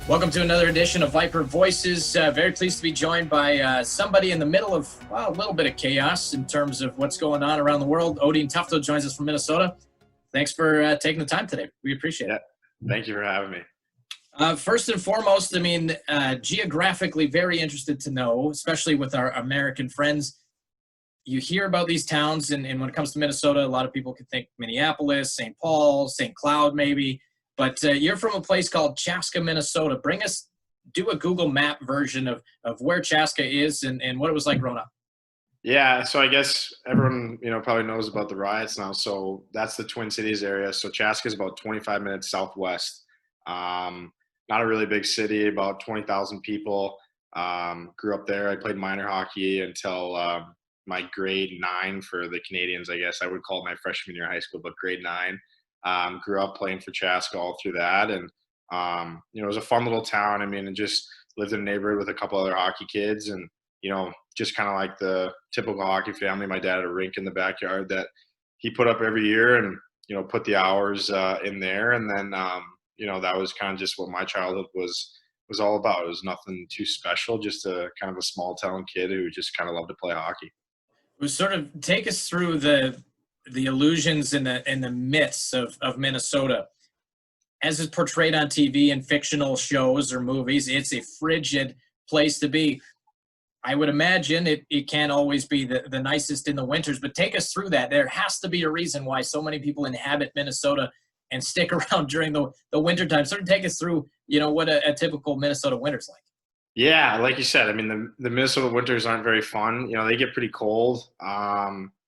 Welcome to another edition of Viper Voices. Very pleased to be joined by somebody in the middle of a little bit of chaos in terms of what's going on around the world. Odeen Tufto joins us from Minnesota. Thanks for taking the time today. We appreciate it. Thank you for having me. First and foremost, geographically very interested to know, especially with our American friends, you hear about these towns, and when it comes to Minnesota, a lot of people could think Minneapolis, St. Paul, St. Cloud maybe. But you're from a place called Chaska, Minnesota. Do a Google Map version of where Chaska is and what it was like growing up. Yeah, so I guess everyone, probably knows about the riots now. So that's the Twin Cities area. So Chaska is about 25 minutes southwest. Not a really big city, about 20,000 people. Grew up there. I played minor hockey until my grade 9 for the Canadians, I guess. I would call it my freshman year of high school, but grade 9. Grew up playing for Chaska all through that. And, it was a fun little town. And just lived in a neighborhood with a couple other hockey kids and, just kind of like the typical hockey family. My dad had a rink in the backyard that he put up every year and, put the hours in there. And then, that was kind of just what my childhood was all about. It was nothing too special, just a kind of a small town kid who just kind of loved to play hockey. It was sort of take us through the illusions and the myths of Minnesota. As is portrayed on TV and fictional shows or movies, it's a frigid place to be. I would imagine it can't always be the nicest in the winters, but take us through that. There has to be a reason why so many people inhabit Minnesota and stick around during the wintertime. Sort of take us through, what a typical Minnesota winter's like. Yeah, like you said, the Minnesota winters aren't very fun. They get pretty cold.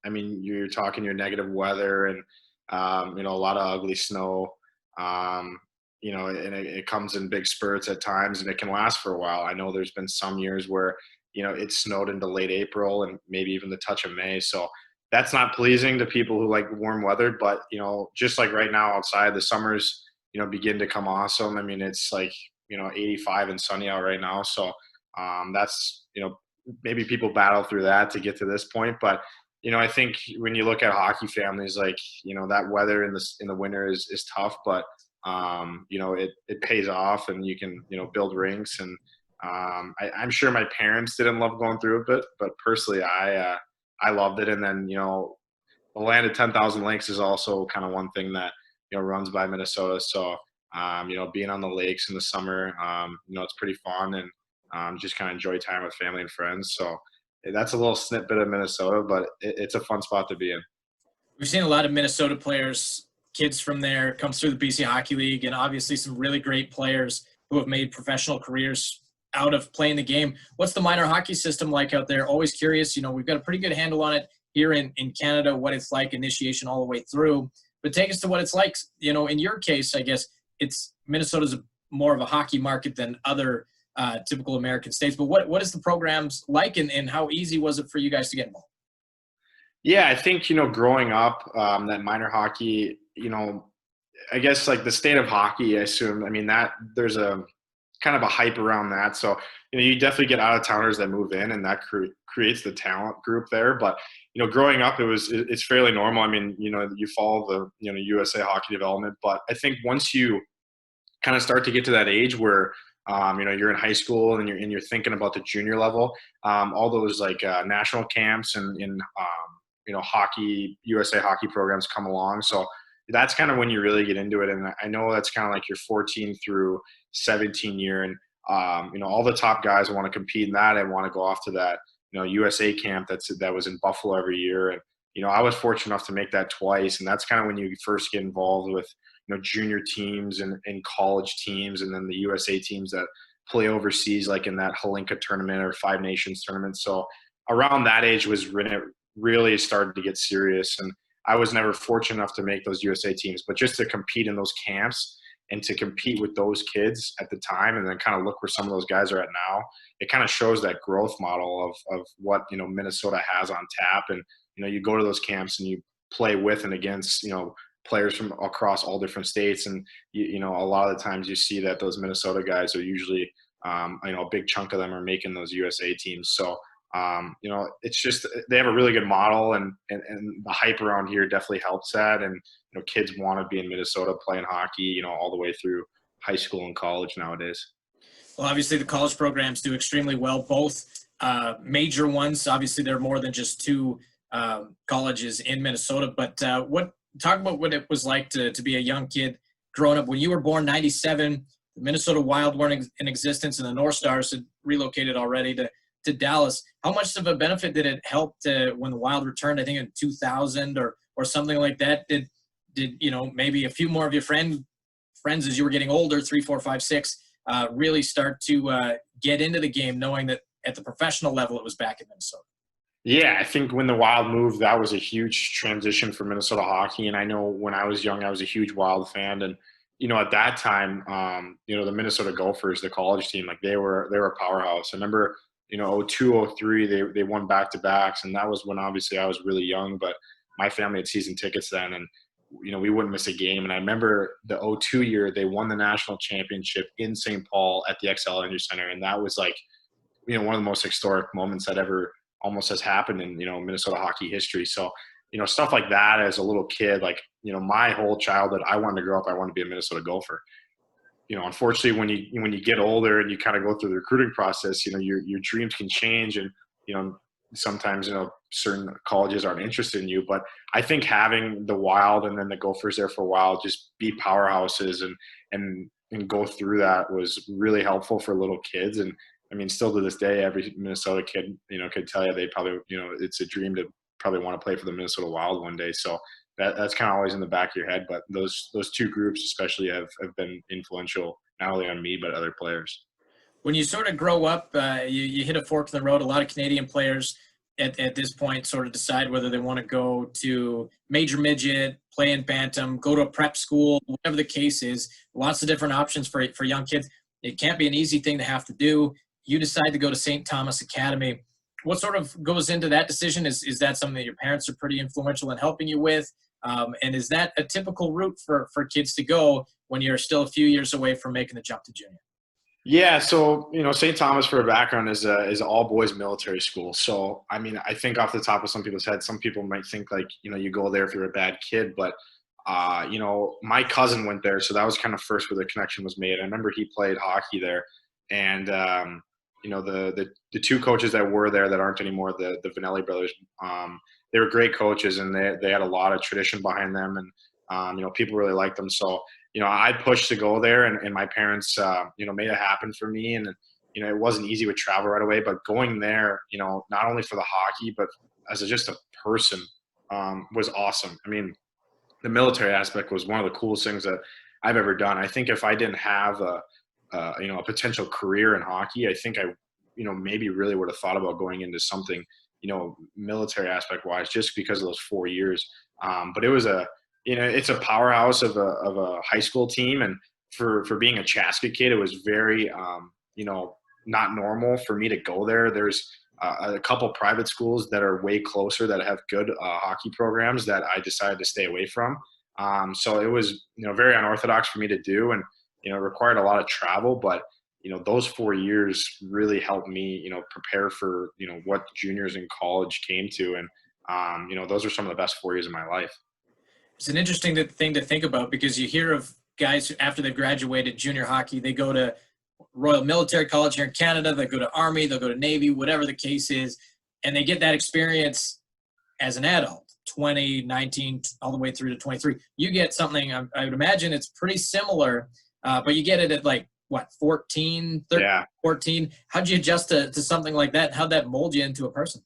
You're talking your negative weather and, a lot of ugly snow. And it comes in big spurts at times and it can last for a while. I know there's been some years where, it snowed into late April and maybe even the touch of May. So that's not pleasing to people who like warm weather. But, just like right now outside, the summers, begin to come awesome. It's like, 85 and sunny out right now. So that's, maybe people battle through that to get to this point. But, I think when you look at hockey families, like, that weather in the winter is tough, but, it pays off and you can, build rinks. And I'm sure my parents didn't love going through it, but personally, I loved it. And then, the land of 10,000 lakes is also kind of one thing that, runs by Minnesota. So, being on the lakes in the summer, it's pretty fun and just kind of enjoy time with family and friends. So that's a little snippet of Minnesota, but it's a fun spot to be in. We've seen a lot of Minnesota players, kids from there, come through the BC Hockey League, and obviously some really great players who have made professional careers out of playing the game. What's the minor hockey system like out there? Always curious. We've got a pretty good handle on it here in Canada, what it's like, initiation all the way through. But take us to what it's like. In your case, I guess Minnesota's more of a hockey market than other typical American states. But what is the programs like, and how easy was it for you guys to get involved? Yeah, I think, growing up, that minor hockey, I guess like the state of hockey, I assume, that there's a kind of a hype around that. So, you definitely get out of towners that move in and that creates the talent group there. But, growing up, it's fairly normal. You follow the, USA hockey development, but I think once you kind of start to get to that age where, you're in high school and you're thinking about the junior level, all those like national camps and hockey, USA hockey programs come along. So that's kind of when you really get into it. And I know that's kind of like your 14 through 17 year. And, all the top guys want to compete in that and want to go off to that, USA camp that was in Buffalo every year. And, I was fortunate enough to make that twice. And that's kind of when you first get involved with, junior teams and college teams, and then the USA teams that play overseas, like in that Halinka tournament or Five Nations tournament. So around that age was when it really started to get serious. And I was never fortunate enough to make those USA teams, but just to compete in those camps and to compete with those kids at the time, and then kind of look where some of those guys are at now, it kind of shows that growth model of what, Minnesota has on tap. And, you go to those camps and you play with and against, players from across all different states. And, a lot of the times you see that those Minnesota guys are usually, a big chunk of them are making those USA teams. So, it's just they have a really good model, and the hype around here definitely helps that. And kids want to be in Minnesota playing hockey, all the way through high school and college nowadays. Well, obviously the college programs do extremely well, both major ones. Obviously, there are more than just two colleges in Minnesota. But talk about what it was like to be a young kid growing up. When you were born, 97, the Minnesota Wild weren't in existence, and the North Stars had relocated already to Dallas. How much of a benefit did it help when the Wild returned, I think in 2000 or something like that? Did maybe a few more of your friends as you were getting older, 3, 4, 5, 6, really start to get into the game, knowing that at the professional level it was back in Minnesota? Yeah, I think when the Wild moved, that was a huge transition for Minnesota hockey. And I know when I was young, I was a huge Wild fan. And at that time, the Minnesota Gophers, the college team, like they were a powerhouse. I remember, 02, 03, they won back-to-backs, and that was when obviously I was really young, but my family had season tickets then, and we wouldn't miss a game. And I remember the 02 year, they won the national championship in St. Paul at the XL Energy Center, and that was like, one of the most historic moments that ever almost has happened in, Minnesota hockey history. So, stuff like that as a little kid, like, my whole childhood, I wanted to grow up, I wanted to be a Minnesota Gopher. Unfortunately, when you get older and you kind of go through the recruiting process, your dreams can change, and sometimes certain colleges aren't interested in you. But I think having the Wild and then the Gophers there for a while, just be powerhouses and go through that was really helpful for little kids. And I mean, still to this day, every Minnesota kid could tell you they probably it's a dream to probably want to play for the Minnesota Wild one day. So that's kind of always in the back of your head. But those two groups especially have been influential, not only on me, but other players. When you sort of grow up, you hit a fork in the road. A lot of Canadian players at this point sort of decide whether they want to go to major midget, play in bantam, go to a prep school, whatever the case is. Lots of different options for young kids. It can't be an easy thing to have to do. You decide to go to St. Thomas Academy. What sort of goes into that decision? Is that something that your parents are pretty influential in helping you with? And is that a typical route for kids to go when you're still a few years away from making the jump to junior? Yeah, so St. Thomas, for a background, is an all boys military school. So I mean, I think off the top of some people's heads, some people might think like you go there if you're a bad kid, but my cousin went there, so that was kind of first where the connection was made. I remember he played hockey there, and the two coaches that were there that aren't anymore, the Vanelli brothers, they were great coaches, and they had a lot of tradition behind them, and people really liked them. So I pushed to go there, and my parents made it happen for me. And it wasn't easy with travel right away, but going there, not only for the hockey, but as just a person, was awesome. I mean, the military aspect was one of the coolest things that I've ever done. I think if I didn't have a potential career in hockey, I think I maybe really would have thought about going into something military aspect wise, just because of those 4 years. But it was it's a powerhouse of a high school team, and for being a Chaska kid, it was very not normal for me to go there. There's a couple private schools that are way closer that have good hockey programs that I decided to stay away from. So it was very unorthodox for me to do, and required a lot of travel, but those 4 years really helped me prepare for what juniors in college came to, and those are some of the best 4 years of my life. It's an interesting thing to think about, because you hear of guys after they've graduated junior hockey, they go to Royal Military College here in Canada, they go to Army, they'll go to Navy, whatever the case is, and they get that experience as an adult, 20, 19, all the way through to 23. You get something, I would imagine it's pretty similar, but you get it at like, what, 14, 13, yeah. 14? How'd you adjust to something like that? How'd that mold you into a person?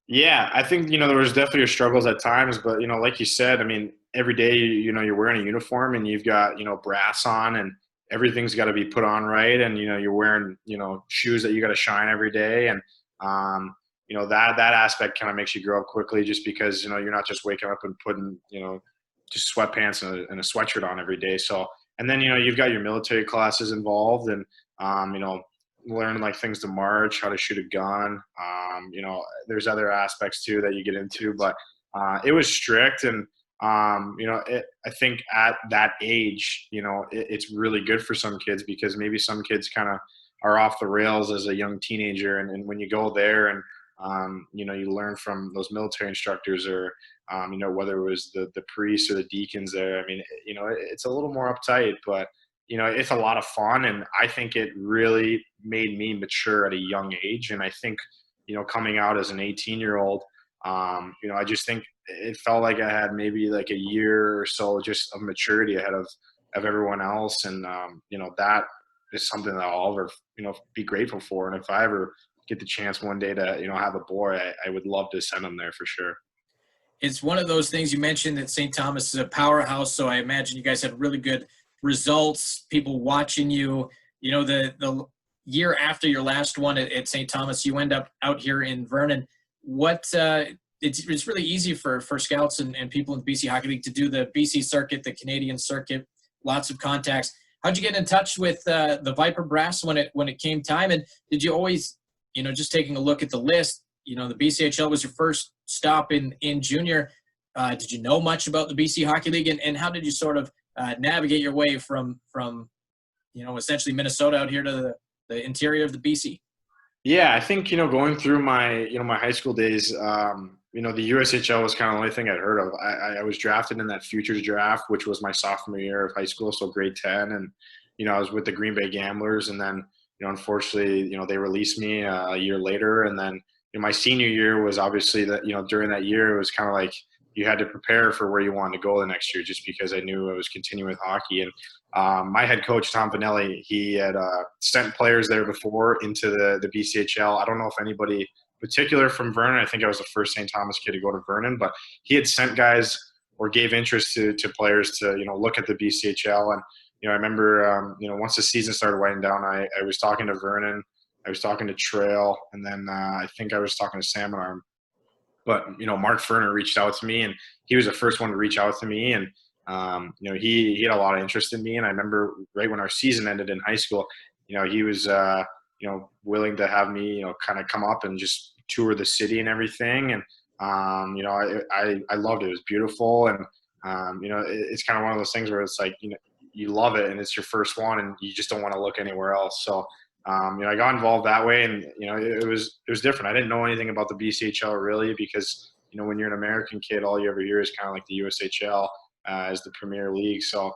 Yeah, I think, there was definitely struggles at times, but, like you said, I mean, every day, you're wearing a uniform and you've got, brass on, and everything's got to be put on right. And, you're wearing, shoes that you got to shine every day. And, that aspect kind of makes you grow up quickly, just because, you're not just waking up and putting, just sweatpants and a sweatshirt on every day. So, and then, you've got your military classes involved, and, learn like things to march, how to shoot a gun. There's other aspects too that you get into, but it was strict. And, I think at that age, it's really good for some kids, because maybe some kids kind of are off the rails as a young teenager. And when you go there and, you learn from those military instructors, or, whether it was the priests or the deacons there, I mean, it's a little more uptight, but, it's a lot of fun, and I think it really made me mature at a young age. And I think, coming out as an 18-year-old, I just think it felt like I had maybe like a year or so just of maturity ahead of everyone else. And, that is something that I'll ever, be grateful for. And if I ever get the chance one day to, have a boy, I would love to send him there for sure. It's one of those things. You mentioned that St. Thomas is a powerhouse, so I imagine you guys had really good results, people watching you. The year after your last one at St. Thomas, you end up out here in Vernon. It's really easy for scouts and people in the BC Hockey League to do the BC circuit, the Canadian circuit, lots of contacts. How'd you get in touch with the Viper Brass when it came time? And did you always, just taking a look at the list, the BCHL was your first stop in junior. Did you know much about the BC Hockey League, and how did you sort of navigate your way from essentially Minnesota out here to the interior of the BC? Yeah, I think, going through my, my high school days, the USHL was kind of the only thing I'd heard of. I was drafted in that futures draft, which was my sophomore year of high school, so grade 10. And, I was with the Green Bay Gamblers, and then, unfortunately, they released me a year later. And then, my senior year was obviously that, during that year, it was kind of like you had to prepare for where you wanted to go the next year, just because I knew I was continuing with hockey. And my head coach, Tom Pinelli, he had sent players there before into the BCHL. I don't know if anybody particular from Vernon. I think I was the first St. Thomas kid to go to Vernon, but he had sent guys or gave interest to players to, look at the BCHL. And, I remember, once the season started winding down, I was talking to Vernon, I was talking to Trail, and then I think I was talking to Salmon Arm. But, Mark Ferner reached out to me, and he was the first one to reach out to me. And, he had a lot of interest in me. And I remember right when our season ended in high school, he was, willing to have me, kind of come up and just tour the city and everything. And, I loved it. It was beautiful. And, it's kind of one of those things where it's like, you love it and it's your first one and you just don't want to look anywhere else. So, I got involved that way, and, it was different. I didn't know anything about the BCHL really, because, when you're an American kid, all you ever hear is kind of like the USHL as the Premier League. So,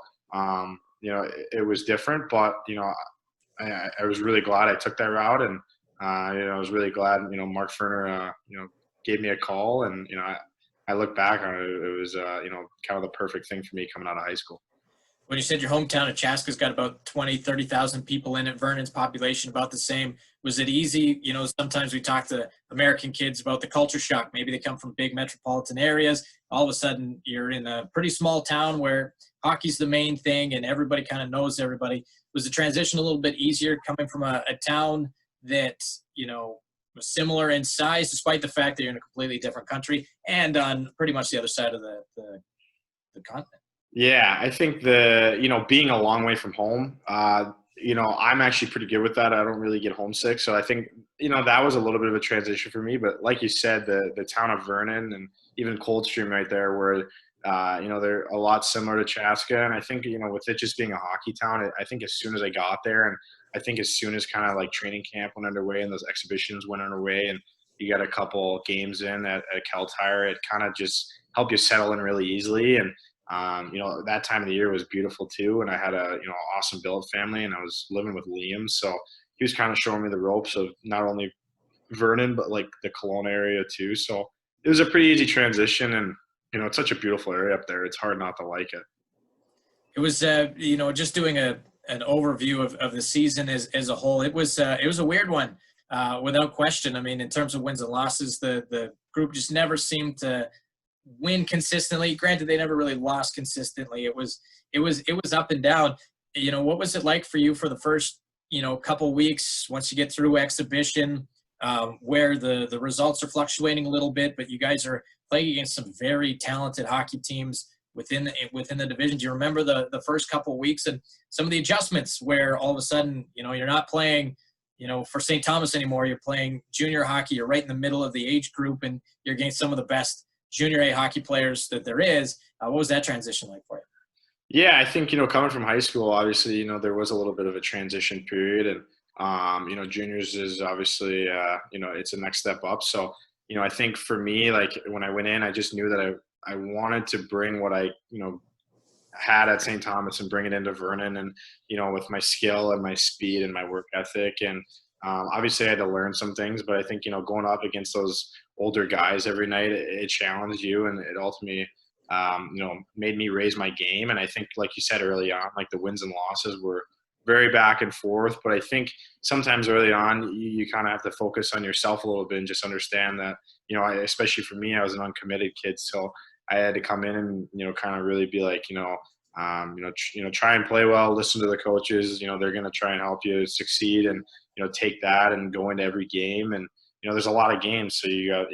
it was different, but, I was really glad I took that route. And, I was really glad, Mark Ferner, gave me a call, and, I look back on it, it was, kind of the perfect thing for me coming out of high school. When you said your hometown of Chaska's got about 20, 30,000 people in it, Vernon's population about the same. Was it easy? Sometimes we talk to American kids about the culture shock. Maybe they come from big metropolitan areas. All of a sudden, you're in a pretty small town where hockey's the main thing and everybody kind of knows everybody. Was the transition a little bit easier coming from a town that, was similar in size, despite the fact that you're in a completely different country and on pretty much the other side of the continent? Yeah, I think being a long way from home, I'm actually pretty good with that. I don't really get homesick. So I think, that was a little bit of a transition for me. But like you said, the town of Vernon and even Coldstream right there were, they're a lot similar to Chaska. And I think, with it just being a hockey town, I think as soon as I got there, and I think as soon as kind of like training camp went underway and those exhibitions went underway and you got a couple games in at Caltire, it kind of just helped you settle in really easily. And, that time of the year was beautiful too. And I had a, awesome billet family, and I was living with Liam. So he was kind of showing me the ropes of not only Vernon, but like the Kelowna area too. So it was a pretty easy transition, and, it's such a beautiful area up there. It's hard not to like it. It was, just doing an overview of the season as a whole. It was a weird one, without question. I mean, in terms of wins and losses, the group just never seemed to win consistently. Granted, they never really lost consistently. It was up and down. What was it like for you for the first, couple weeks once you get through exhibition, where the results are fluctuating a little bit, but you guys are playing against some very talented hockey teams within the division? Do you remember the first couple of weeks and some of the adjustments where all of a sudden, you're not playing, for St. Thomas anymore, you're playing junior hockey, you're right in the middle of the age group, and you're against some of the best junior A hockey players that there is. What was that transition like for you? Yeah, I think, coming from high school, obviously, there was a little bit of a transition period, and, juniors is obviously, it's a next step up. So, I think for me, like when I went in, I just knew that I wanted to bring what I, had at St. Thomas and bring it into Vernon, and with my skill and my speed and my work ethic. And obviously I had to learn some things, but I think going up against those older guys every night, it challenged you, and it ultimately made me raise my game. And I think, like you said early on, like the wins and losses were very back and forth, but I think sometimes early on you kind of have to focus on yourself a little bit and just understand that especially for me, I was an uncommitted kid, so I had to come in and kind of really be like try and play well, listen to the coaches. They're going to try and help you succeed, and take that and go into every game. And there's a lot of games, so you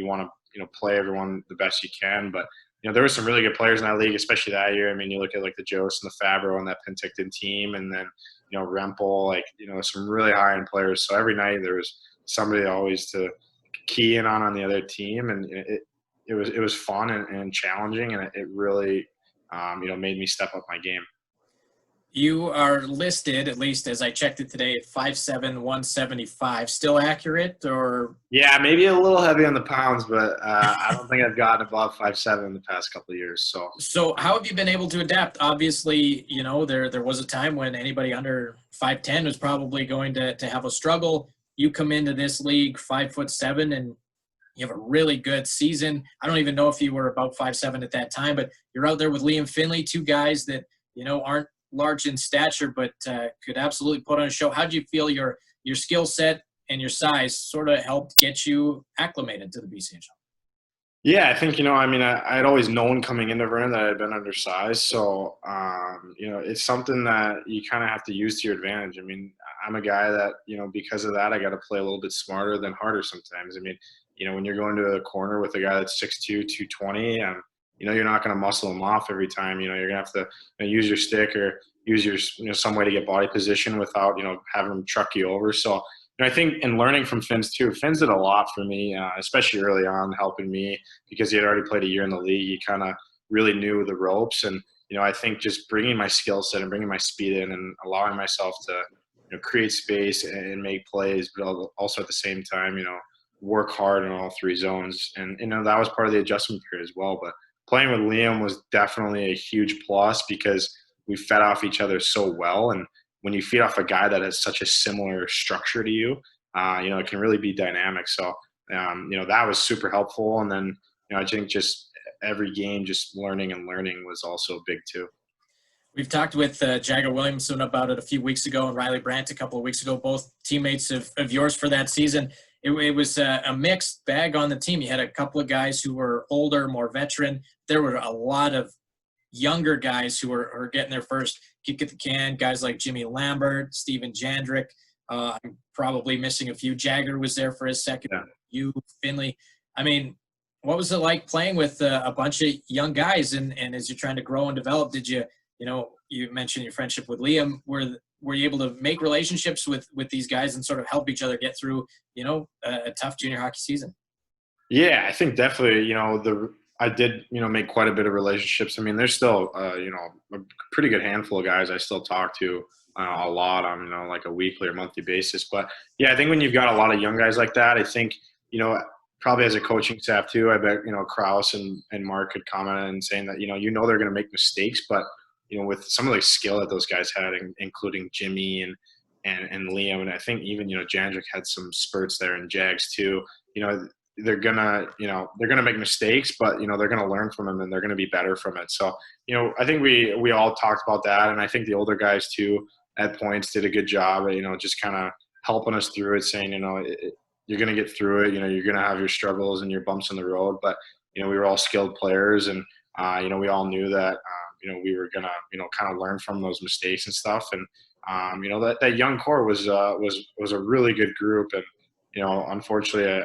want to play everyone the best you can. But there were some really good players in that league, especially that year. I mean, you look at like the Jost and the Fabro on that Penticton team, and then Rempel, some really high end players. So every night there was somebody always to key in on the other team, and it was fun and challenging, and it really made me step up my game. You are listed, at least as I checked it today, at 5'7", 175. Still accurate, or? Yeah, maybe a little heavy on the pounds, but I don't think I've gotten above 5'7" in the past couple of years. So how have you been able to adapt? Obviously, there was a time when anybody under 5'10" was probably going to have a struggle. You come into this league 5'7", and you have a really good season. I don't even know if you were about 5'7" at that time, but you're out there with Liam Finley, two guys that aren't large in stature, but could absolutely put on a show. How do you feel your skill set and your size sort of helped get you acclimated to the BCHL? Yeah, I think, I'd always known coming into Vernon that I'd been undersized. So, it's something that you kind of have to use to your advantage. I mean, I'm a guy that, because of that, I got to play a little bit smarter than harder sometimes. I mean, when you're going to a corner with a guy that's 6'2", 220, you're not going to muscle him off every time. You're going to have to use your stick or use your some way to get body position without having him truck you over. So I think in learning from Finns too, Finns did a lot for me, especially early on, helping me because he had already played a year in the league. He kind of really knew the ropes, and I think just bringing my skill set and bringing my speed in and allowing myself to create space and make plays, but also at the same time work hard in all three zones. And that was part of the adjustment period as well. But playing with Liam was definitely a huge plus because we fed off each other so well. And when you feed off a guy that has such a similar structure to you, it can really be dynamic. So, that was super helpful. And then, I think just every game, just learning was also big too. We've talked with Jagger Williamson about it a few weeks ago and Riley Brandt a couple of weeks ago, both teammates of yours for that season. It was a mixed bag on the team. You had a couple of guys who were older, more veteran. There were a lot of younger guys who were getting their first kick at the can, guys like Jimmy Lambert, Steven Jandrick. I'm probably missing a few. Jagger was there for his second. Yeah. You, Finley. I mean, what was it like playing with a bunch of young guys? And as you're trying to grow and develop, did you mentioned your friendship with Liam. Were you able to make relationships with these guys and sort of help each other get through, a tough junior hockey season? Yeah, I think definitely, I did, make quite a bit of relationships. I mean, there's still, a pretty good handful of guys I still talk to a lot on, like a weekly or monthly basis. But yeah, I think when you've got a lot of young guys like that, I think, probably as a coaching staff too, I bet, Kraus and Mark could comment on saying that, they're going to make mistakes, but with some of the skill that those guys had, including Jimmy and Liam, and I think even Jandrick had some spurts there in Jags too. They're gonna make mistakes, but they're gonna learn from them and they're gonna be better from it. So I think we all talked about that, and I think the older guys too at points did a good job. Just kind of helping us through it, saying you're gonna get through it. You're gonna have your struggles and your bumps in the road, but we were all skilled players, and we all knew that. We were gonna, kind of learn from those mistakes and stuff. And, that young core was a really good group. And, unfortunately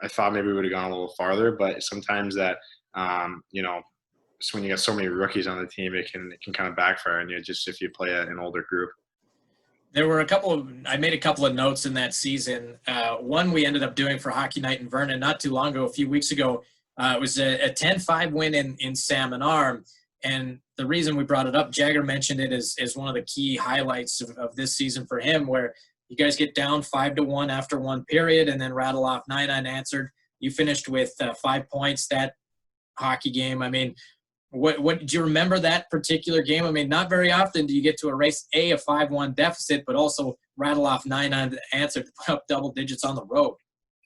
I thought maybe we would have gone a little farther, but sometimes that, just when you got so many rookies on the team, it can kind of backfire on you just if you play an older group. There were I made a couple of notes in that season. One we ended up doing for Hockey Night in Vernon not too long ago, a few weeks ago. It was a 10-5 win in Salmon Arm. And the reason we brought it up, Jagger mentioned it as one of the key highlights of this season for him, where you guys get down 5-1 after one period and then rattle off 9 unanswered. You finished with 5 points that hockey game. I mean, What do you remember that particular game? I mean, not very often do you get to erase a 5-1 deficit, but also rattle off 9 on the answer to put up double digits on the road.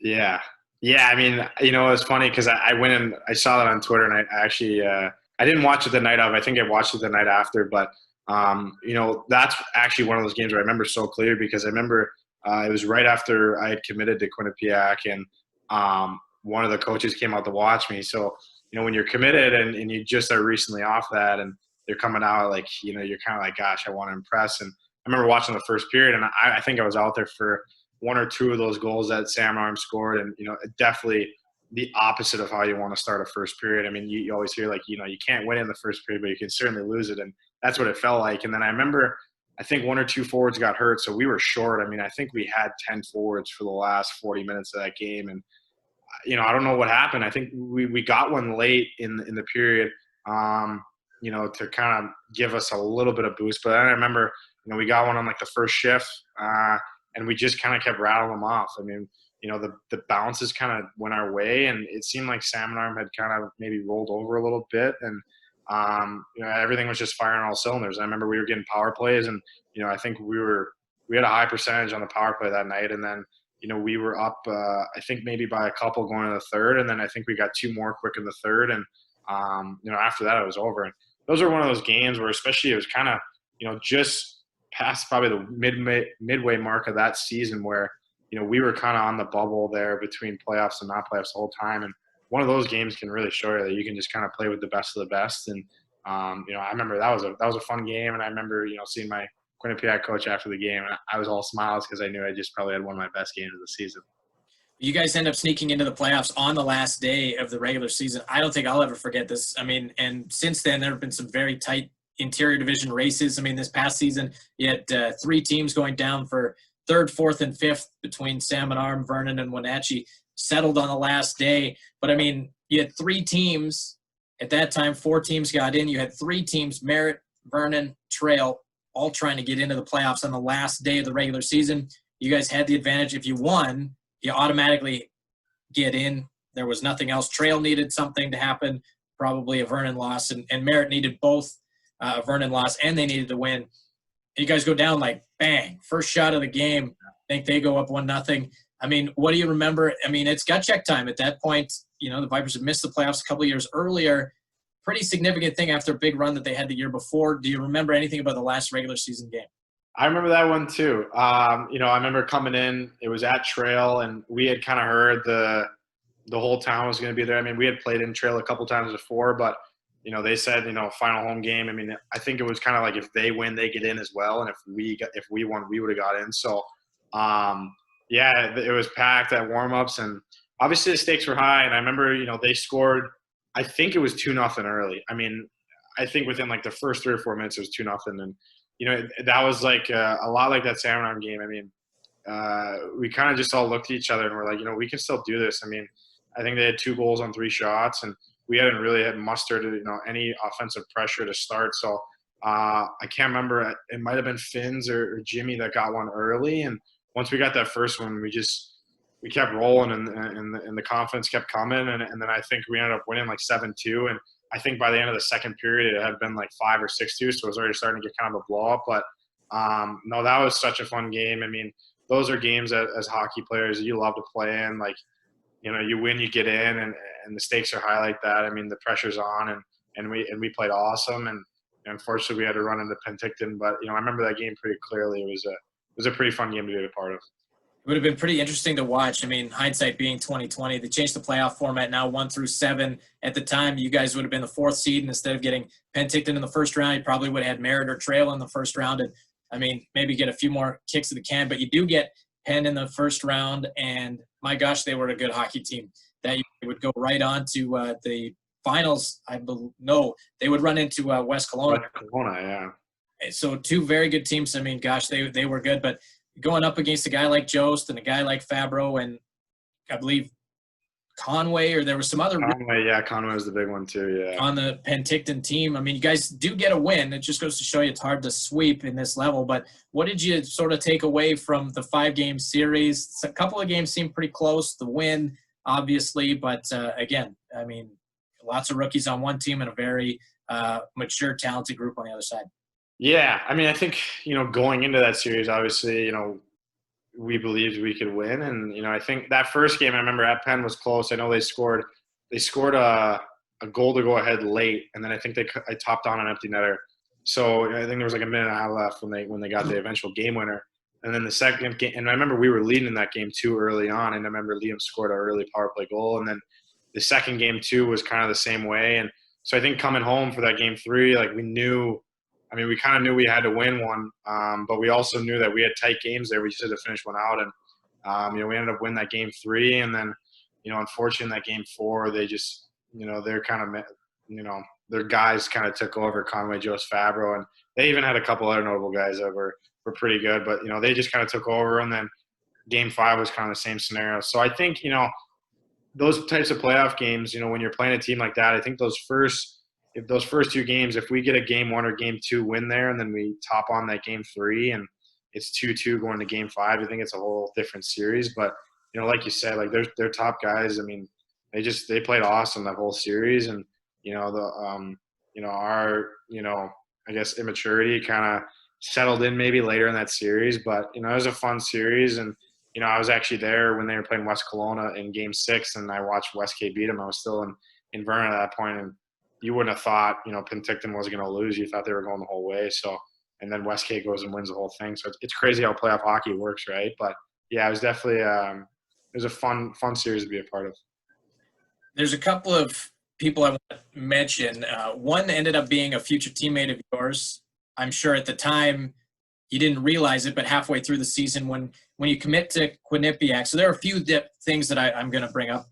Yeah. Yeah. I mean, it was funny because I went and I saw that on Twitter, and I actually, I didn't watch it the night of. I think I watched it the night after, but, that's actually one of those games where I remember so clear because I remember it was right after I had committed to Quinnipiac, and one of the coaches came out to watch me. So, when you're committed and you just are recently off that and they're coming out, like, you're kind of like, gosh, I want to impress. And I remember watching the first period, and I think I was out there for one or two of those goals that Sam Arm scored. And, definitely the opposite of how you want to start a first period. I mean, you always hear like, you can't win in the first period, but you can certainly lose it. And that's what it felt like. And then I remember, I think one or two forwards got hurt, so we were short. I mean, I think we had 10 forwards for the last 40 minutes of that game. And, I don't know what happened. I think we got one late in the period, to kind of give us a little bit of boost. But I remember, we got one on like the first shift, and we just kind of kept rattling them off. I mean, the bounces kind of went our way, and it seemed like Salmon Arm had kind of maybe rolled over a little bit, and everything was just firing all cylinders. I remember we were getting power plays, and I think we had a high percentage on the power play that night, and then we were up, I think maybe by a couple going to the third, and then I think we got two more quick in the third, and after that it was over. And those are one of those games where, especially, it was kind of just past probably the midway mark of that season where we were kind of on the bubble there between playoffs and not playoffs the whole time. And one of those games can really show you that you can just kind of play with the best of the best. And I remember that was a fun game, and I remember seeing my Quinnipiac coach after the game, and I was all smiles because I knew I just probably had one of my best games of the season. You guys end up sneaking into the playoffs on the last day of the regular season. I don't think I'll ever forget this. I mean, and since then there have been some very tight interior division races. I mean, this past season you had 3 teams going down for 3rd, 4th, and 5th between Salmon Arm, Vernon, and Wenatchee, settled on the last day. But I mean, you had 3 teams at that time. 4 teams got in. You had 3 teams, Merritt, Vernon, Trail, all trying to get into the playoffs on the last day of the regular season. You guys had the advantage. If you won, you automatically get in. There was nothing else. Trail needed something to happen, probably a Vernon loss, and Merritt needed both a Vernon loss, and they needed to win. You guys go down like bang, first shot of the game. I think they go up 1-0. I mean, what do you remember? I mean, it's gut check time at that point. The Vipers had missed the playoffs a couple of years earlier. Pretty significant thing after a big run that they had the year before. Do you remember anything about the last regular season game? I remember that one too. I remember coming in. It was at Trail, and we had kind of heard the whole town was going to be there. I mean, we had played in Trail a couple times before, but they said final home game. I mean, I think it was kind of like if they win, they get in as well, and if we won, we would have got in. So, it was packed at warmups, and obviously the stakes were high. And I remember they scored. I think it was 2-0 early. I mean, I think within like the first 3 or 4 minutes it was 2-0, and that was like a lot like that Salmon Arm game. I mean, we kind of just all looked at each other and we're like, we can still do this. I mean, I think they had 2 goals on 3 shots, and we hadn't really had mustered any offensive pressure to start. So I can't remember. It might have been Finn's or Jimmy that got one early, and once we got that first one, we kept rolling, and the confidence kept coming, and then I think we ended up winning like 7-2, and I think by the end of the second period it had been like 5 or 6-2, so it was already starting to get kind of a blow up. But no, that was such a fun game. I mean, those are games that, as hockey players, you love to play in. Like, you win, you get in, and the stakes are high like that. I mean, the pressure's on, and we played awesome, and unfortunately we had to run into Penticton. But I remember that game pretty clearly. It was a pretty fun game to be a part of. It would have been pretty interesting to watch. I mean, hindsight being 2020, they changed the playoff format now 1 through 7. At the time, you guys would have been the 4th seed, and instead of getting Penticton in the first round, you probably would have had Merritt or Trail in the first round, and I mean, maybe get a few more kicks of the can. But you do get Penn in the first round, and my gosh, they were a good hockey team. That would go right on to the finals. No, they would run into West Kelowna. West Kelowna, yeah. So 2 very good teams. I mean, gosh, they were good, but going up against a guy like Jost and a guy like Fabro and I believe Conway, or there was some other Conway was the big one too, yeah, on the Penticton team. I mean, you guys do get a win. It just goes to show you it's hard to sweep in this level. But what did you sort of take away from the 5-game series? A couple of games seemed pretty close. The win, obviously, but again, I mean, lots of rookies on one team and a very mature, talented group on the other side. Yeah, I mean, I think, going into that series, obviously, we believed we could win. And, I think that first game I remember at Penn was close. I know they scored a goal to go ahead late. And then I think I topped on an empty netter. So I think there was like a minute and a half left when they got the eventual game winner. And then the second game, and I remember we were leading in that game too early on. And I remember Liam scored an early power play goal. And then the second game too was kind of the same way. And so I think coming home for that game 3, like we kind of knew we had to win one, but we also knew that we had tight games there. We just had to finish one out, and we ended up winning that game 3. And then, unfortunately, in that game 4, they just, they're kind of, their guys kind of took over. Conway, Joe Fabro, and they even had a couple other notable guys that were pretty good, but they just kind of took over. And then game 5 was kind of the same scenario. So I think those types of playoff games, when you're playing a team like that, I think those first 2 games, if we get a game 1 or game 2 win there, and then we top on that game 3 and it's 2-2 going to game 5, I think it's a whole different series. But, like you said, like they're top guys. I mean, they played awesome that whole series. And, our, I guess immaturity kind of settled in maybe later in that series, but, it was a fun series. And, I was actually there when they were playing West Kelowna in game 6, and I watched Westgate beat them. I was still in Vernon at that point, and you wouldn't have thought, Penticton was going to lose. You thought they were going the whole way. So, and then Westgate goes and wins the whole thing. So it's crazy how playoff hockey works, right? But yeah, it was definitely it was a fun series to be a part of. There's a couple of people I want to mention. One ended up being a future teammate of yours. I'm sure at the time you didn't realize it, but halfway through the season when you commit to Quinnipiac, so there are a few things that I'm going to bring up.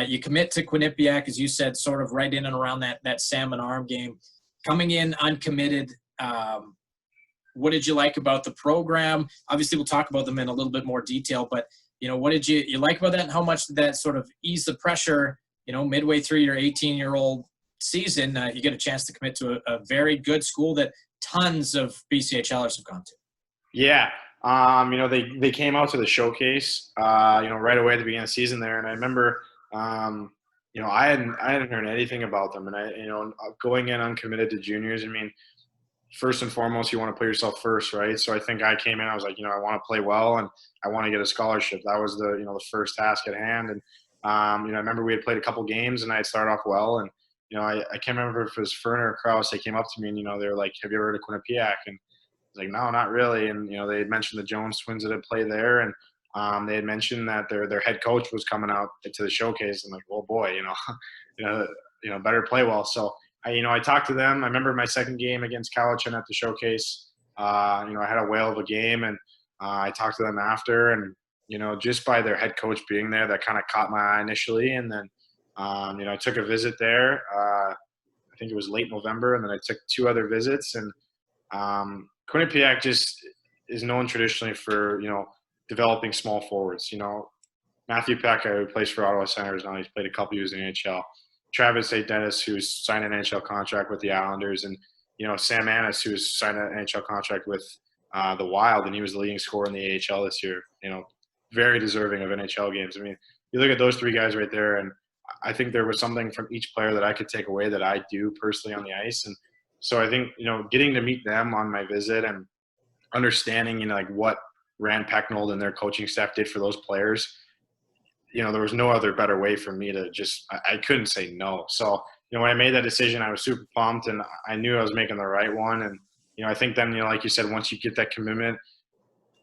You commit to Quinnipiac, as you said, sort of right in and around that Salmon Arm game. Coming in uncommitted, what did you like about the program? Obviously, we'll talk about them in a little bit more detail, but, what did you like about that, and how much did that sort of ease the pressure, midway through your 18-year-old season? You get a chance to commit to a very good school that tons of BCHLers have gone to. Yeah. They came out to the showcase, right away at the beginning of the season there. And I remember, I hadn't heard anything about them. And going in uncommitted to juniors, I mean, first and foremost, you want to put yourself first, right? So I think I came in, I was like, I want to play well and I want to get a scholarship. That was the first task at hand. And, I remember we had played a couple games and I had started off well. And, I can't remember if it was Fern or Krause. They came up to me and, they were like, have you ever heard of Quinnipiac? And I was like, no, not really. And, they had mentioned the Jones twins that had played there. And they had mentioned that their head coach was coming out to the showcase. I'm like, oh boy, better play well. So I talked to them. I remember my second game against Collegiate at the showcase. I had a whale of a game, and I talked to them after. And just by their head coach being there, that kind of caught my eye initially. And then I took a visit there. I think it was late November, and then I took 2 other visits. And Quinnipiac just is known traditionally for developing small forwards. Matthew Peck, who plays for Ottawa Senators now, he's played a couple years in the NHL. Travis St. Dennis, who's signed an NHL contract with the Islanders, and Sam Annis, who's signed an NHL contract with the Wild, and he was the leading scorer in the AHL this year. Very deserving of NHL games. I mean, you look at those 3 guys right there, and I think there was something from each player that I could take away that I do personally on the ice. And so I think getting to meet them on my visit and understanding like what Rand Pecknold and their coaching staff did for those players, there was no other better way for me to I couldn't say no. So, when I made that decision, I was super pumped, and I knew I was making the right one. And, I think then, like you said, once you get that commitment,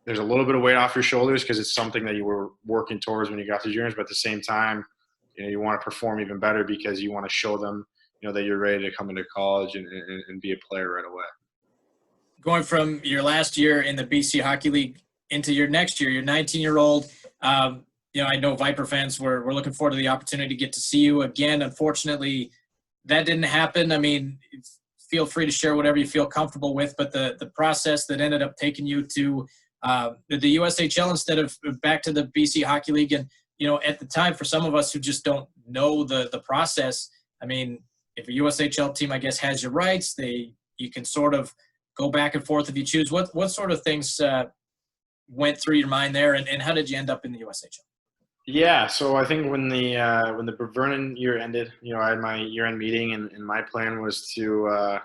there's a little bit of weight off your shoulders because it's something that you were working towards when you got to juniors. But at the same time, you want to perform even better because you want to show them, that you're ready to come into college and be a player right away. Going from your last year in the BC Hockey League into your next year, your 19-year-old, I know Viper fans were looking forward to the opportunity to get to see you again. Unfortunately, that didn't happen. I mean, feel free to share whatever you feel comfortable with, but the process that ended up taking you to the USHL instead of back to the BC Hockey League. And, at the time, for some of us who just don't know the process, I mean, if a USHL team, I guess, has your rights, you can sort of go back and forth if you choose. What sort of things went through your mind there, and how did you end up in the USHL? Yeah, so I think when the Vernon year ended, I had my year-end meeting, and my plan was to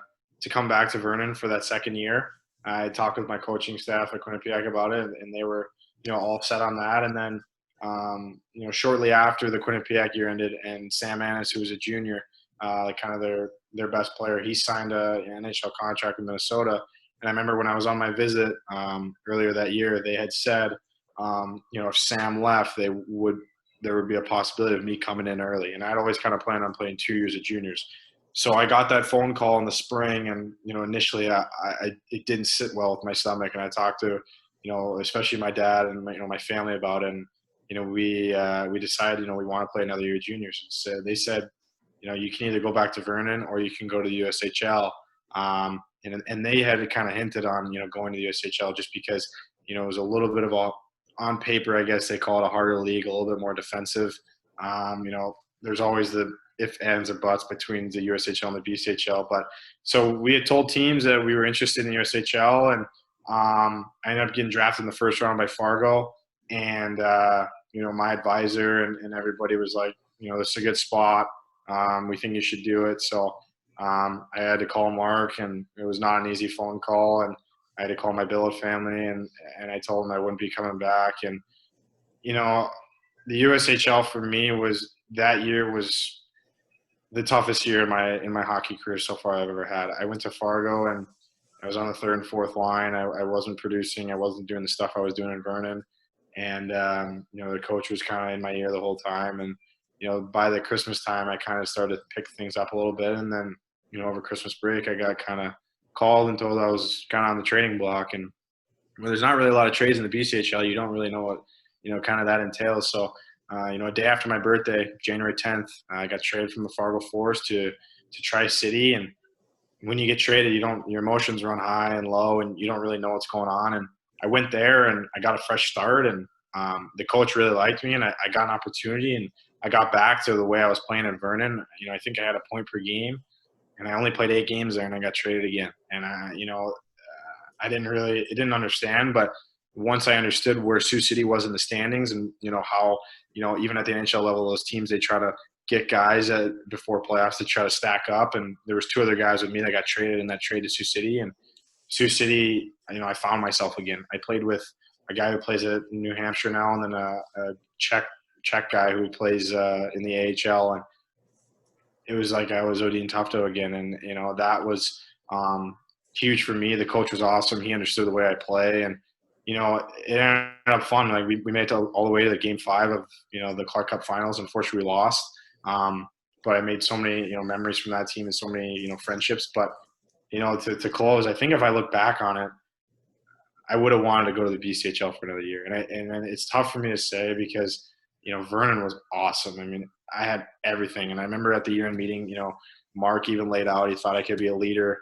come back to Vernon for that second year. I talked with my coaching staff at Quinnipiac about it, and they were all set on that. And then shortly after the Quinnipiac year ended, and Sam Annis, who was a junior, like kind of their best player, he signed an NHL contract with Minnesota. And I remember when I was on my visit earlier that year, they had said, if Sam left, there would be a possibility of me coming in early. And I'd always kind of planned on playing 2 years of juniors. So I got that phone call in the spring, and initially it didn't sit well with my stomach. And I talked to especially my dad and my family about it. And we decided we want to play another year of juniors. And so they said, you can either go back to Vernon or you can go to the USHL. And they had kind of hinted on going to the USHL just because it was a little bit of on paper, I guess they call it a harder league, a little bit more defensive. There's always the if, ands, or buts between the USHL and the BCHL. But so we had told teams that we were interested in the USHL, and I ended up getting drafted in the first round by Fargo. And, my advisor and everybody was like, this is a good spot. We think you should do it. So I had to call Mark, and it was not an easy phone call. And I had to call my billet family, and I told them I wouldn't be coming back. And, the USHL for me was the toughest year in my hockey career so far I've ever had. I went to Fargo, and I was on the third and fourth line. I wasn't producing. I wasn't doing the stuff I was doing in Vernon. And, the coach was kind of in my ear the whole time. And, by the Christmas time, I kind of started to pick things up a little bit. And then, over Christmas break, I got kind of called and told I was kind of on the trading block. And there's not really a lot of trades in the BCHL. You don't really know what, kind of that entails. So, a day after my birthday, January 10th, I got traded from the Fargo Force to Tri-City. And when you get traded, your emotions run high and low, and you don't really know what's going on. And I went there, and I got a fresh start, and the coach really liked me, and I got an opportunity, and I got back to the way I was playing at Vernon. I think I had a point per game, and I only played 8 games there, and I got traded again. And I didn't understand, but once I understood where Sioux City was in the standings, and how even at the NHL level, those teams, they try to get guys before playoffs to try to stack up. And there was 2 other guys with me that got traded in that trade to Sioux City. And Sioux City, I found myself again. I played with a guy who plays at New Hampshire now, and then a Czech guy who plays in the AHL. And it was like I was Odeen Tufto again. And, that was huge for me. The coach was awesome. He understood the way I play. And, it ended up fun. Like we made it all the way to the game 5 of, the Clark Cup finals. Unfortunately, we lost. But I made so many, memories from that team and so many, friendships. But, to close, I think if I look back on it, I would have wanted to go to the BCHL for another year. And it's tough for me to say because, Vernon was awesome. I mean, I had everything. And I remember at the year-end meeting, Mark even laid out, he thought I could be a leader,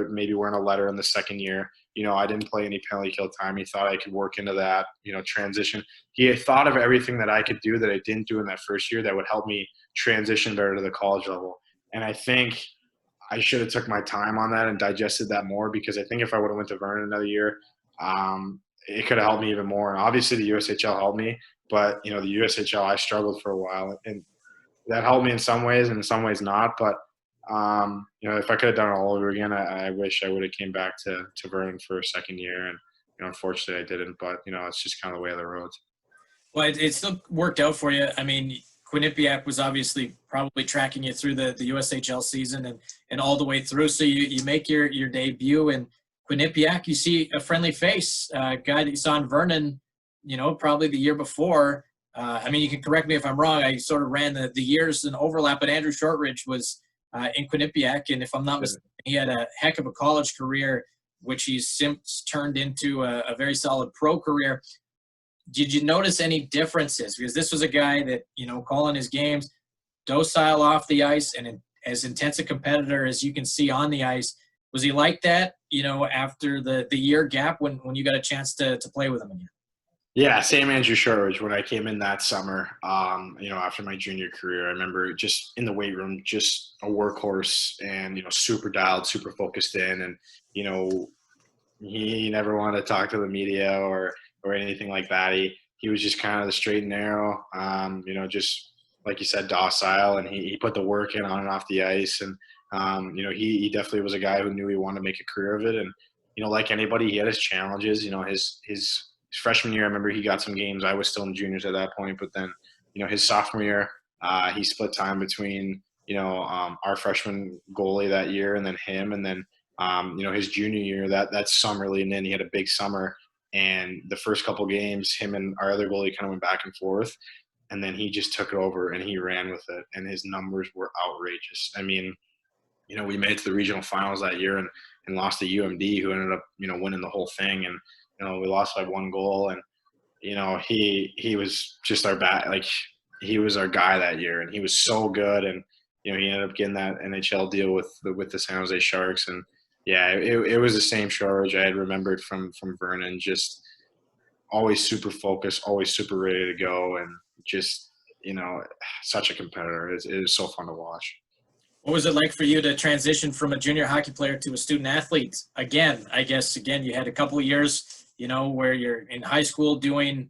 maybe wearing a letter in the second year. I didn't play any penalty kill time. He thought I could work into that, transition. He had thought of everything that I could do that I didn't do in that first year that would help me transition better to the college level. And I think I should have took my time on that and digested that more, because I think if I would have went to Vernon another year, it could have helped me even more. And obviously the USHL helped me, but the USHL, I struggled for a while, and that helped me in some ways and in some ways not. But if I could have done it all over again, I wish I would have came back to Vernon for a second year. And unfortunately I didn't. But it's just kind of the way of the road. Well, it still worked out for you. I mean, Quinnipiac was obviously probably tracking you through the USHL season and all the way through. So you make your debut in Quinnipiac. You see a friendly face, a guy that you saw in Vernon, probably the year before. I mean, you can correct me if I'm wrong. I sort of ran the years in overlap, but Andrew Shortridge was in Quinnipiac. And if I'm not mistaken, he had a heck of a college career, which he's since turned into a very solid pro career. Did you notice any differences? Because this was a guy that, calling his games, docile off the ice, and as intense a competitor as you can see on the ice. Was he like that, after the year gap when you got a chance to play with him again? Yeah, same Andrew Shortridge. When I came in that summer, after my junior career, I remember just in the weight room, just a workhorse and, super dialed, super focused in. And, he never wanted to talk to the media or anything like that. he was just kind of the straight and narrow, just like you said, docile, and he put the work in on and off the ice. And, he definitely was a guy who knew he wanted to make a career of it. And, like anybody, he had his challenges. His freshman year, I remember he got some games. I was still in juniors at that point, but then, his sophomore year, he split time between, our freshman goalie that year and then him. And then, his junior year, that summer leading in, he had a big summer. And the first couple games, him and our other goalie kind of went back and forth. And then he just took it over and he ran with it. And his numbers were outrageous. I mean, we made it to the regional finals that year and lost to UMD, who ended up, winning the whole thing. And, we lost by 1 goal. And, he was just our he was our guy that year. And he was so good. And, he ended up getting that NHL deal with the San Jose Sharks. And, yeah, it was the same Shortridge I had remembered from Vernon, just always super focused, always super ready to go, and just, such a competitor. It was so fun to watch. What was it like for you to transition from a junior hockey player to a student athlete? Again, I guess, you had a couple of years, where you're in high school doing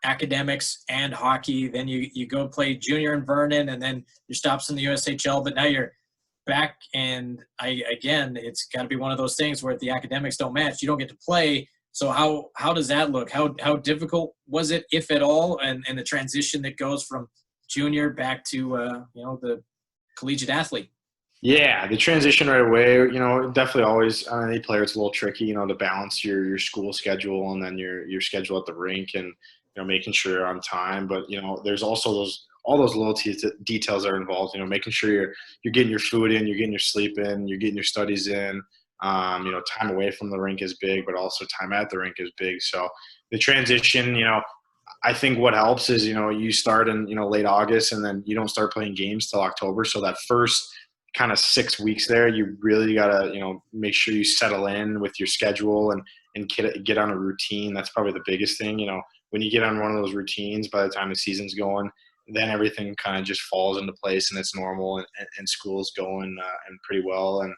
academics and hockey. Then you go play junior in Vernon, and then your stops in the USHL. But now you're back, and it's got to be one of those things where if the academics don't match, you don't get to play. So how does that look? How difficult was it, if at all, and the transition that goes from junior back to the collegiate athlete? Yeah, the transition right away, definitely always on any player, it's a little tricky, to balance your school schedule and then your schedule at the rink, and making sure you're on time. But there's also all those little details that are involved. Making sure you're getting your food in, you're getting your sleep in, you're getting your studies in. Time away from the rink is big, but also time at the rink is big. So the transition, I think what helps is, you start in, late August, and then you don't start playing games till October. So that first kind of 6 weeks there, you really got to, make sure you settle in with your schedule and get on a routine. That's probably the biggest thing. When you get on one of those routines, by the time the season's going, then everything kind of just falls into place and it's normal, and school's going and pretty well. And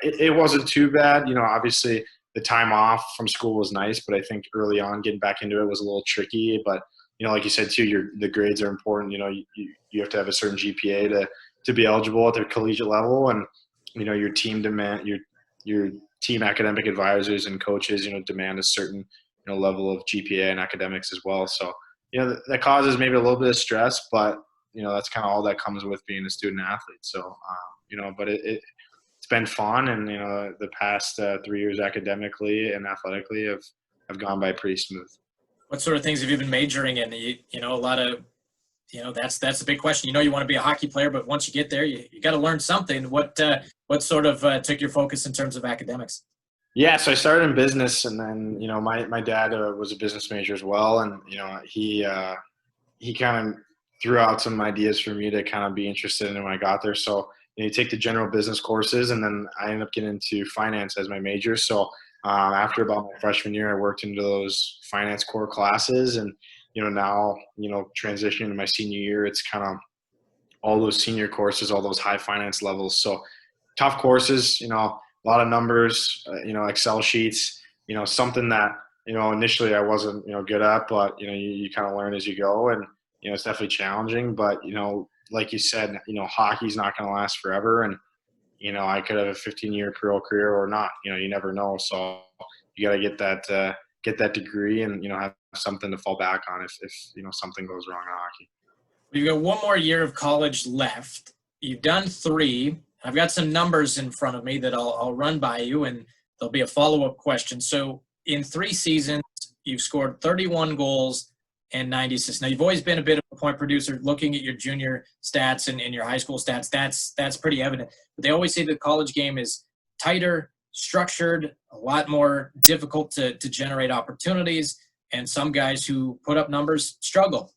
it wasn't too bad. Obviously the time off from school was nice, but I think early on getting back into it was a little tricky. But, like you said too, the grades are important. You have to have a certain GPA to be eligible at the collegiate level. And, your team your team academic advisors and coaches, demand a certain, level of GPA and academics as well. So, that causes maybe a little bit of stress, but, that's kind of all that comes with being a student athlete. So, but it's been fun. And, the past 3 years academically and athletically have gone by pretty smooth. What sort of things have you been majoring in? A lot of, that's the big question. You want to be a hockey player, but once you get there, you got to learn something. What sort of took your focus in terms of academics? Yeah, so I started in business, and then my dad was a business major as well, and he kind of threw out some ideas for me to kind of be interested in when I got there. So you take the general business courses, and then I ended up getting into finance as my major. So after about my freshman year, I worked into those finance core classes, and now transitioning to my senior year, it's kind of all those senior courses, all those high finance levels. So tough courses, a lot of numbers, Excel sheets, something that, initially I wasn't, good at, but, you kind of learn as you go, and, it's definitely challenging, but, like you said, hockey's not going to last forever. And, I could have a 15-year pro career or not, you never know. So you got to get that degree and, have something to fall back on if something goes wrong in hockey. We've got one more year of college left. You've done 3. I've got some numbers in front of me that I'll run by you, and there'll be a follow-up question. So in 3 seasons, you've scored 31 goals and 90 assists. Now, you've always been a bit of a point producer. Looking at your junior stats and your high school stats, that's pretty evident. But they always say the college game is tighter, structured, a lot more difficult to generate opportunities, and some guys who put up numbers struggle.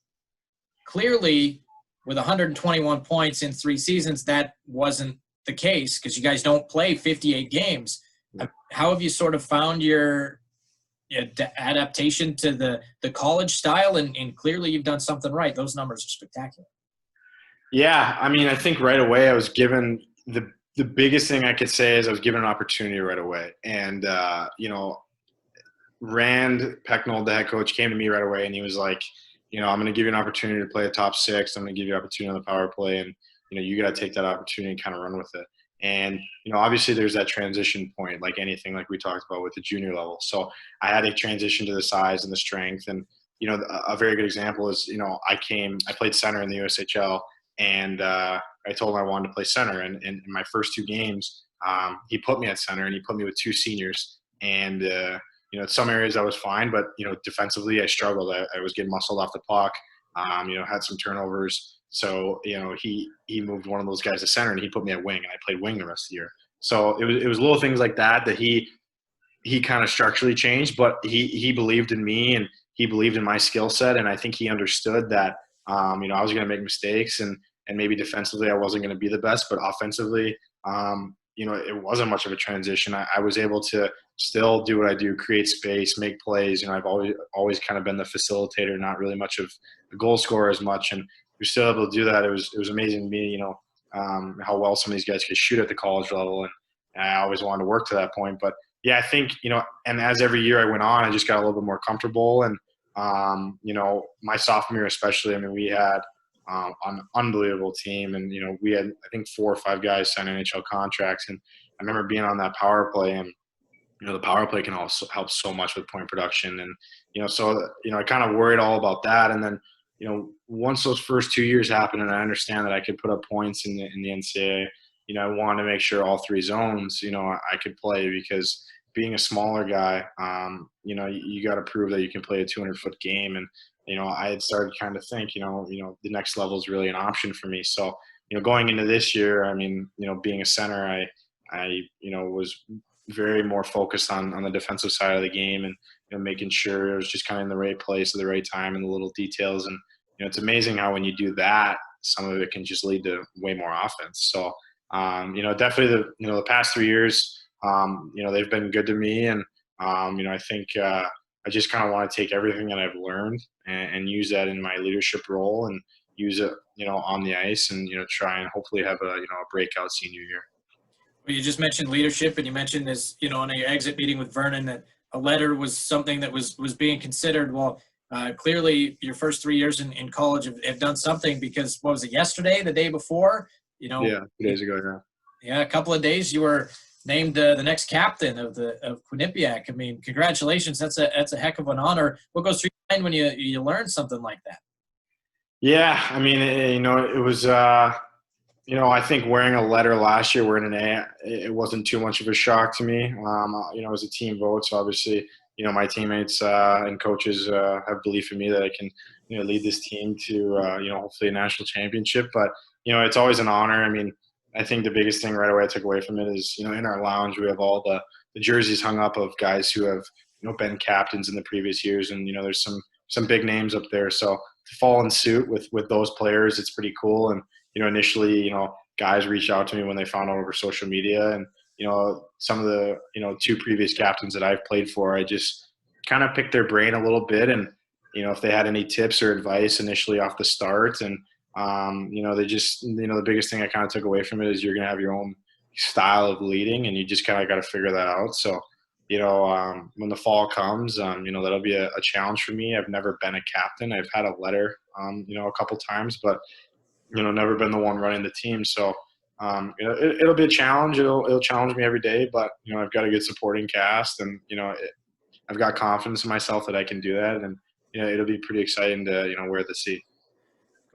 Clearly, with 121 points in 3 seasons, that wasn't the case because you guys don't play 58 games. How have you sort of found your adaptation to the college style? And clearly you've done something right. Those numbers are spectacular. Yeah, I think right away I was given the biggest thing I could say is I was given an opportunity right away. And, Rand Pecknold, the head coach, came to me right away and he was like, I'm going to give you an opportunity to play a top six. I'm going to give you an opportunity on the power play, and you got to take that opportunity and kind of run with it. And obviously there's that transition point, like anything, like we talked about with the junior level. So I had to transition to the size and the strength. And a very good example is I played center in the USHL, and I told him I wanted to play center. And in my first 2 games, he put me at center, and he put me with 2 seniors. And in some areas I was fine, but defensively I struggled. I was getting muscled off the puck. Had some turnovers. So he moved one of those guys to center, and he put me at wing, and I played wing the rest of the year. So it was little things like that he kind of structurally changed, but he believed in me, and he believed in my skill set, and I think he understood that I was going to make mistakes, and maybe defensively I wasn't going to be the best, but offensively it wasn't much of a transition. I was able to still do what I do, create space, make plays. I've always kind of been the facilitator, not really much of a goal scorer as much, and we're still able to do that. It was amazing to me, how well some of these guys could shoot at the college level, and I always wanted to work to that point. But yeah, I think and as every year I went on, I just got a little bit more comfortable, and my sophomore year especially, we had an unbelievable team, and we had I think 4 or 5 guys sign NHL contracts, and I remember being on that power play, and the power play can also help so much with point production, and so I kind of worried all about that. And then once those first 2 years happened, and I understand that I could put up points in the NCAA, I wanted to make sure all 3 zones I could play, because being a smaller guy, you got to prove that you can play a 200-foot game. And I had started kind of think the next level is really an option for me. So going into this year, being a center, I was very more focused on the defensive side of the game, and making sure it was just kind of in the right place at the right time and the little details. And it's amazing how when you do that, some of it can just lead to way more offense. So definitely the past 3 years, they've been good to me, and I think I just kind of want to take everything that I've learned and use that in my leadership role, and use it on the ice, and try and hopefully have a breakout senior year. Well, you just mentioned leadership, and you mentioned this, on your exit meeting with Vernon, that a letter was something that was being considered. Well, clearly your first 3 years in college have done something, because what was it, yesterday, the day before? Yeah, 2 days ago, yeah. A couple of days you were named the next captain of Quinnipiac. Congratulations. That's a heck of an honor. What goes through your mind when you learn something like that? Yeah, it was I think wearing a letter last year, wearing an A, it wasn't too much of a shock to me. It was a team vote, so obviously, my teammates and coaches have belief in me that I can, lead this team to, hopefully a national championship. But, it's always an honor. I think the biggest thing right away I took away from it is, in our lounge, we have all the jerseys hung up of guys who have, been captains in the previous years. And, there's some big names up there. So to fall in suit with those players, it's pretty cool. And, initially, guys reached out to me when they found out over social media, and, some of the, 2 previous captains that I've played for, I just kind of picked their brain a little bit, and, if they had any tips or advice initially off the start. And, they just, the biggest thing I kind of took away from it is you're going to have your own style of leading, and you just kind of got to figure that out. So, when the fall comes, that'll be a challenge for me. I've never been a captain. I've had a letter, a couple times, but never been the one running the team. So, it'll be a challenge. It'll challenge me every day, but, I've got a good supporting cast, and, I've got confidence in myself that I can do that. And, it'll be pretty exciting to, wear the C.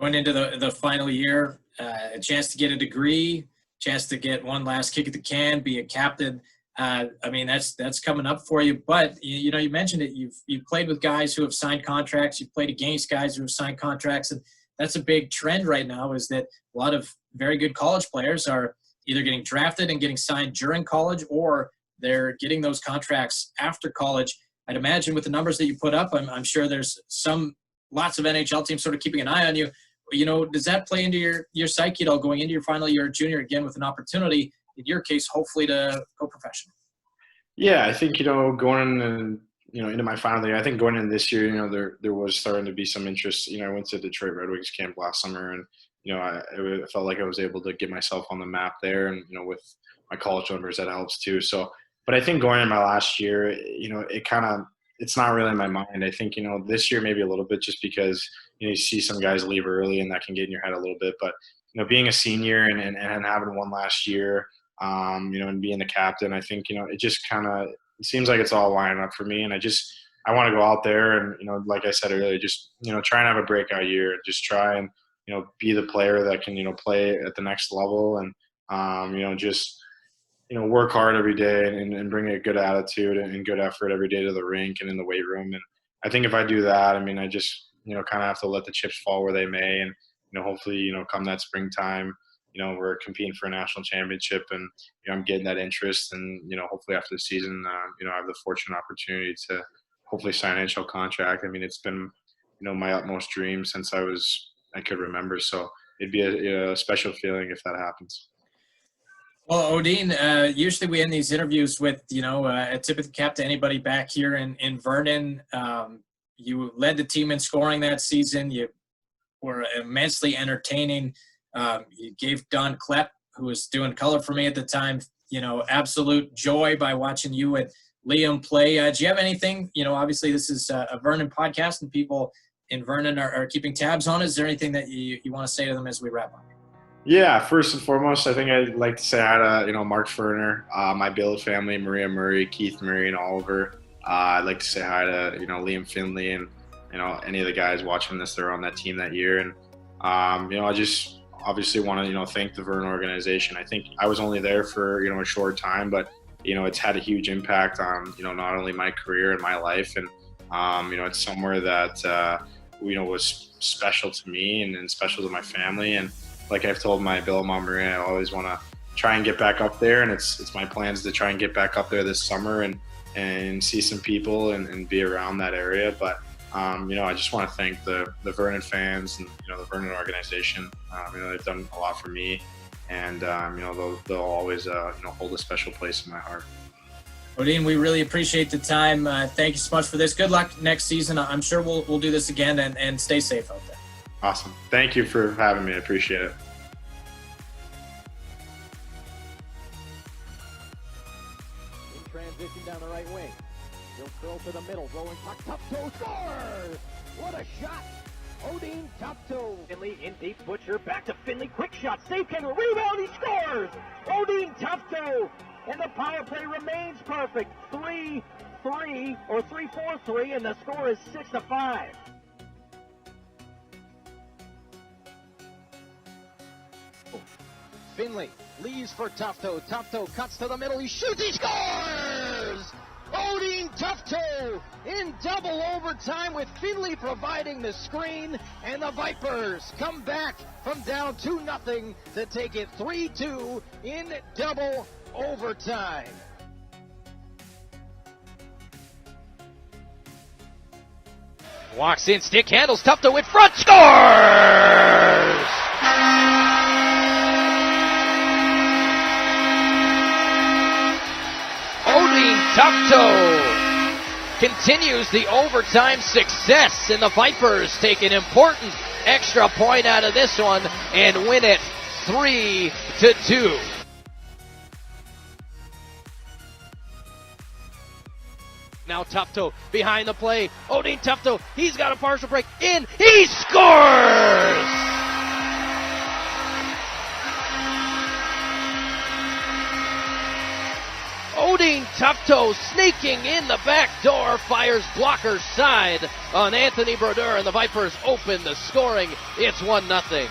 Going into the final year, a chance to get a degree, chance to get one last kick at the can, be a captain. That's coming up for you. But, you mentioned it. You've played with guys who have signed contracts. You've played against guys who have signed contracts. And that's a big trend right now, is that a lot of very good college players are either getting drafted and getting signed during college, or they're getting those contracts after college. I'd imagine with the numbers that you put up, I'm sure there's lots of NHL teams sort of keeping an eye on you. Does that play into your psyche at all, going into your final year at junior again with an opportunity, in your case, hopefully to go professional? Yeah, I think, going in, into my final year, I think going into this year, there was starting to be some interest. I went to Detroit Red Wings camp last summer, and, I felt like I was able to get myself on the map there, and, with my college numbers, that helps too. So, but I think going in my last year, it kind of it's not really in my mind. I think, this year maybe a little bit just because, you see some guys leave early and that can get in your head a little bit. But, being a senior and having one last year, and being the captain, I think, it just it seems like it's all lining up for me. And I want to go out there and, like I said earlier, just, try and have a breakout year and just try and, be the player that can, play at the next level and, just, work hard every day and bring a good attitude and good effort every day to the rink and in the weight room. And I think if I do that, I just, kind of have to let the chips fall where they may. And, hopefully, come that springtime, we're competing for a national championship and, I'm getting that interest. And, hopefully after the season, I have the fortunate opportunity to hopefully sign an NHL contract. It's been, my utmost dream since I could remember. So it'd be a special feeling if that happens. Well, Odeen, usually we end these interviews with, a tip of the cap to anybody back here in Vernon. You led the team in scoring that season. You were immensely entertaining. You gave Don Klepp, who was doing color for me at the time, absolute joy by watching you and Liam play. Do you have anything, obviously this is a Vernon podcast and people in Vernon are keeping tabs on. Is there anything that you want to say to them as we wrap up? Yeah, first and foremost, I think I'd like to say hi to, Mark Ferner, my billet family, Maria Murray, Keith Murray, and Oliver. I'd like to say hi to, Liam Finley and, any of the guys watching this that are on that team that year. And, I just obviously want to, thank the Vernon organization. I think I was only there for, a short time, but, it's had a huge impact on, not only my career and my life. And, it's somewhere that, was special to me and special to my family. And, like I've told my billet mom, Maria, I always want to try and get back up there. And it's my plans to try and get back up there this summer and see some people and be around that area. But, I just want to thank the Vernon fans and, the Vernon organization. They've done a lot for me. And, they'll always, hold a special place in my heart. Odeen, we really appreciate the time. Thank you so much for this. Good luck next season. I'm sure we'll do this again and stay safe out there. Awesome. Thank you for having me. I appreciate it. In transition down the right wing. He'll throw to the middle. Rolling puck. Tufto scores! What a shot! Odeen Tufto. Finley in deep. Butcher back to Finley. Quick shot. Save Kendall. Rebound. He scores! Odeen Tufto. And the power play remains perfect. 3-3 or 3-4-3, and the score is 6-5. Finley leaves for Tufto. Tufto cuts to the middle. He shoots. He scores! Odeen Tufto in double overtime with Finley providing the screen. And the Vipers come back from down 2-0 to take it 3-2 in double overtime. Walks in, stick handles, Tufto in front, scores! Odeen Tufto continues the overtime success, and the Vipers take an important extra point out of this one and win it 3-2. Now Tufto behind the play. Odeen Tufto, he's got a partial break in. He scores! Odeen Tufto sneaking in the back door, fires blocker side on Anthony Brodeur, and the Vipers open the scoring. It's 1-0.